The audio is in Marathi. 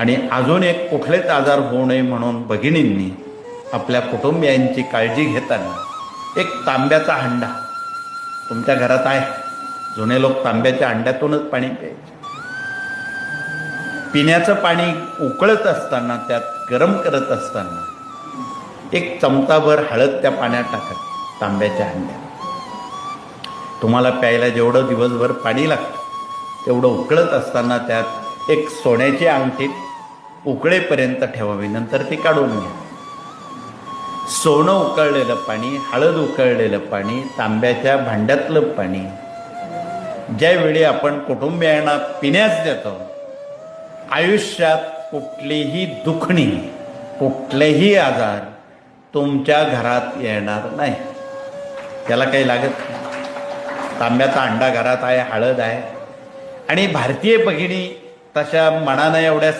आणि अजून एक कुठलेच आजार होऊ नये म्हणून भगिनींनी आपल्या कुटुंबियांची काळजी घेताना एक तांब्याचा हंडा तुमच्या घरात आहे. जुने लोक तांब्याच्या हंड्यातूनच पाणी प्यायचे. पिण्याचं पाणी उकळत असताना, त्यात गरम करत असताना एक चमचाभर हळद त्या पाण्यात टाकत तांब्याच्या हंड्यात. तुम्हाला प्यायला जेवढं दिवसभर पाणी लागतं तेवढं उकळत असताना त्यात एक सोन्याची अंगठी उकळेपर्यंत ठेवावी, नंतर ती काढून घ्या. सोनं उकळलेलं पाणी, हळद उकळलेलं पाणी, तांब्याच्या भांड्यातलं पाणी ज्यावेळी आपण कुटुंबियांना पिण्यास देतो, आयुष्यात कुठलीही दुखणी, कुठलेही आजार तुमच्या घरात येणार नाही. त्याला काही लागत नाही. तांब्याचा अंडा घरात आहे, हळद आहे. आणि भारतीय भगिनी तशा मनानं एवढ्या